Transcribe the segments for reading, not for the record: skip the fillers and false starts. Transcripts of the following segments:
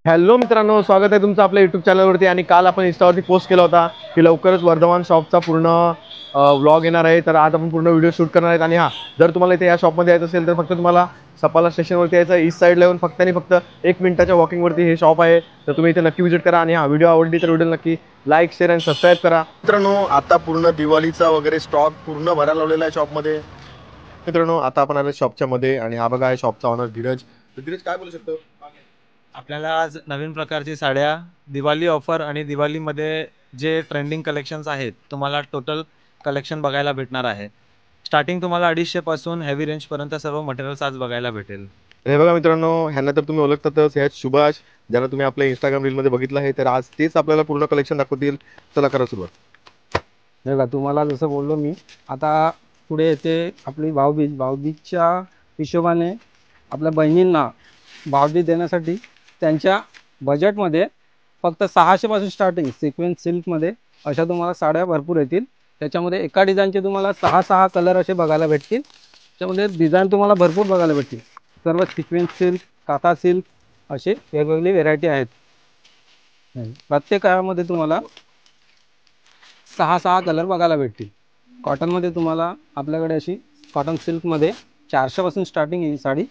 Hello मित्रांनो, स्वागत आहे तुमचं आपल्या यूट्यूब चॅनलवरती। आणि काल आपण इंस्टावरती पोस्ट केला होता की लवकरच वर्धमान शॉपचा पूर्ण व्लॉग येणार आहे। तर आज आपण पूर्ण व्हिडिओ शूट करणार आहेत। आणि हां, जर तुम्हाला इथे या शॉपमध्ये यायचं असेल तर फक्त तुम्हाला सपाला स्टेशनवरती यायचं, ईस्ट साईडला येऊन फक्त आणि फक्त 1 मिनिटाच्या वॉकिंगवरती हे शॉप आहे। तर तुम्ही इथे नक्की व्हिजिट करा। आणि हां, व्हिडिओ आवडली तर व्हिडिओ नक्की लाईक, शेअर आणि सबस्क्राईब करा। मित्रांनो, आता पूर्ण दिवाळीचा वगैरे स्टॉक पूर्ण भरायला लावलेला आहे शॉपमध्ये। मित्रांनो, आता आपण आलो शॉपच्या मध्ये आणि हा बघा आहे शॉपचा ऑनर धीरज। तर धीरज, काय बोलू शकतो? आपल्याला आज नवीन प्रकारची साड्या, दिवाळी ऑफर आणि दिवाळीमध्ये जे ट्रेंडिंग कलेक्शन्स आहेत, तुम्हाला टोटल कलेक्शन बघायला भेटणार आहे। स्टार्टिंग तुम्हाला 250 पासून हेवी रेंजपर्यंत सर्व मटेरियल्स आज बघायला भेटेल। हे बघा मित्रांनो, ह्यांना तर तुम्ही ओळखतातच, ह्या सुभाष, ज्यांना तुम्ही आपल्या इंस्टाग्राम रीलमध्ये बघितलं आहे। तर आज तेच आपल्याला पूर्ण कलेक्शन दाखवतील। चला करा सुरुवात। नाही का तुम्हाला जसं बोललो मी आता पुढे येते आपली भाऊबीजच्या हिशोबाने आपल्या बहिणींना भावबीज देण्यासाठी त्यांच्या बजेटमध्ये फक्त 600 पासून स्टार्टिंग सिक्वेन्स सिल्कमध्ये अशा तुम्हाला साड्या भरपूर येतील। त्याच्यामध्ये एका डिझाईनचे तुम्हाला 6 कलर असे बघायला भेटतील। त्यामध्ये डिझाईन तुम्हाला भरपूर बघायला भेटतील। सर्व सिक्वेन्स सिल्क, काथा सिल्क असे वेगवेगळी व्हेरायटी आहेत। प्रत्येक काळामध्ये तुम्हाला 6 कलर बघायला भेटतील। कॉटनमध्ये तुम्हाला आपल्याकडे अशी कॉटन सिल्कमध्ये 400 पासून स्टार्टिंग आहे ही साडी।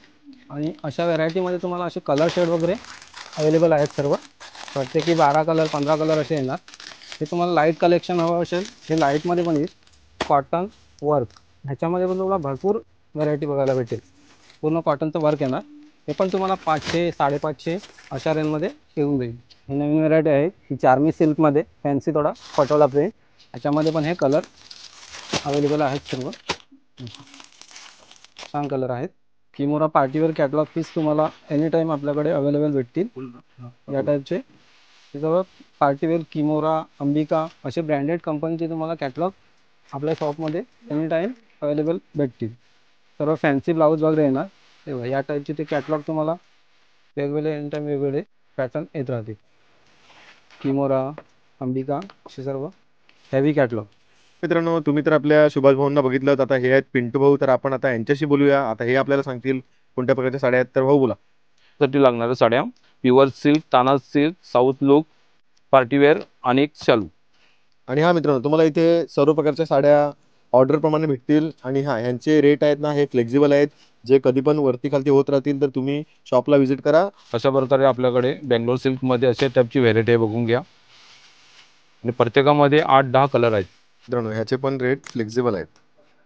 आणि अशा व्हरायटीमध्ये तुम्हाला असे कलर शेड वगैरे अवेलेबल आहेत सर्व। प्रत्येकी 12 कलर 15 कलर असे येणार। हे तुम्हाला लाईट कलेक्शन हवं असेल हे लाईटमध्ये पण येईल। कॉटन वर्क ह्याच्यामध्ये पण तुम्हाला भरपूर व्हरायटी बघायला भेटेल। पूर्ण कॉटनचं वर्क येणार। हे पण तुम्हाला 500 550 अशा रेंजमध्ये येऊन जाईल। ही नवीन व्हरायटी आहे, ही चार्मी सिल्कमध्ये फॅन्सी थोडा पटोला प्रिंट। ह्याच्यामध्ये पण हे कलर अवेलेबल आहेत सर्व, छान कलर आहेत। किमोरा पार्टीवेअर कॅटलॉग पीस तुम्हाला एनी टाईम आपल्याकडे अवेलेबल भेटतील। या टाईपचे जवळ पार्टीवेअर किमोरा, अंबिका असे ब्रँडेड कंपनीचे तुम्हाला कॅटलॉग आपल्या शॉपमध्ये एनी टाईम अवेलेबल भेटतील। सर्व फॅन्सी ब्लाऊज वगैरे येणार। तेव्हा या टाईपचे ते कॅटलॉग तुम्हाला वेगवेगळे एनी टाईम वेगवेगळे पॅटर्न येत राहतील। किमोरा, अंबिका असे सर्व हेवी कॅटलॉग। मित्रांनो, तुम्ही तर आपल्या सुभाष भाऊंना बघितलं, आता हे आहेत पिंटू भाऊ। तर आपण आता यांच्याशी बोलूया। आता हे आपल्याला सांगतील कोणत्या प्रकारच्या साड्या आहेत। तर भाऊ बोला। साठी लागणाऱ्या साड्या प्युअर सिल्क, ताना सिल्क, साऊथ लुक, पार्टीवेअर आणि एक शालू। आणि हा मित्रांनो, तुम्हाला इथे सर्व प्रकारच्या साड्या ऑर्डर प्रमाणे भेटतील। आणि हा ह्यांचे रेट आहेत ना, हे फ्लेक्झिबल आहेत, जे कधी पण वरती खालती होत राहतील। तर तुम्ही शॉपला व्हिजिट करा। अशा प्रकारे आपल्याकडे बेंगलोर सिल्कमध्ये अशा टाईपची व्हेरायटी आहे, बघून घ्या। आणि प्रत्येकामध्ये 8-10 कलर आहेत। मित्रांनो, ह्याचे पण रेट फ्लेक्झिबल आहेत।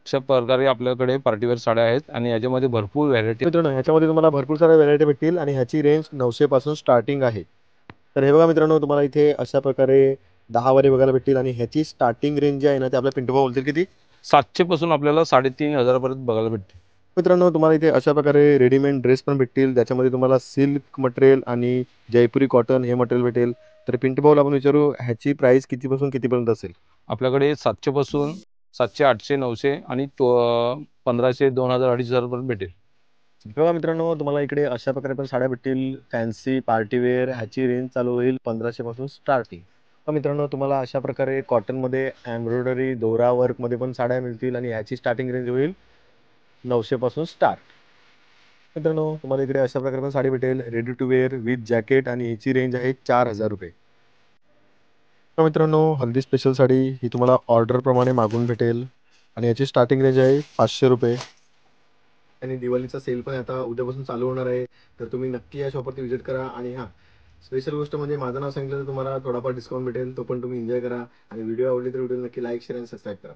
अशा प्रकारे आपल्याकडे पार्टीवेअर साड्या आहेत आणि याच्यामध्ये भरपूर व्हेरायटी। मित्रांनो, ह्याच्यामध्ये तुम्हाला भरपूर साऱ्या व्हरायटी भेटतील आणि ह्याची रेंज 900 पासून स्टार्टिंग आहे। तर हे बघा मित्रांनो, तुम्हाला इथे अशा प्रकारे 10 वारे बघायला भेटतील। आणि ह्याची स्टार्टिंग रेंज जी आहे ना, ते आपल्या पिंटू भाऊ बोलतील किती? 700 पासून आपल्याला 3500 पर्यंत बघायला भेटते। मित्रांनो, तुम्हाला इथे अशा प्रकारे रेडीमेड ड्रेस पण भेटतील, ज्याच्यामध्ये तुम्हाला सिल्क मटेरियल आणि जयपुरी कॉटन हे मटेरियल भेटेल। तर पिंटू भाऊला आपण विचारू, ह्याची प्राइस कितीपासून कितीपर्यंत असेल? आपल्याकडे 700 पासून 700, 800, 900 आणि 1500, 2000, 2500 पर्यंत भेटेल। बघा मित्रांनो, तुम्हाला इकडे अशा प्रकारे पण साड्या भेटतील, फॅन्सी पार्टीवेअर। ह्याची रेंज चालू होईल 1500 पासून स्टार्टिंग। मित्रांनो, तुम्हाला अशा प्रकारे कॉटनमध्ये एम्ब्रॉयडरी दोरा वर्कमध्ये पण साड्या मिळतील आणि ह्याची स्टार्टिंग रेंज होईल 900 पासून स्टार्ट। मित्रांनो, तुम्हाला इकडे अशा प्रकारे पण साडी भेटेल, ready to wear with jacket, आणि ह्याची रेंज आहे 4000 रुपये। मित्रांनो, हल्दी स्पेशल साडी ही तुम्हाला ऑर्डर प्रमाणे मागून भेटेल आणि याची स्टार्टिंग रेंज आहे 500 रुपये। आणि दिवाळीचा सेल पण आता उद्यापासून चालू होणार आहे। तर तुम्ही नक्की या शॉपवरती व्हिजिट करा। आणि हां, स्पेशल गोष्ट म्हणजे माझं नाव सांगितलं तर तुम्हाला थोडाफार डिस्काउंट भेटेल, तो पण तुम्ही एन्जॉय करा। आणि व्हिडिओ आवडली तर व्हिडिओ नक्की लाईक, शेअर आणि सबस्क्राईब करा।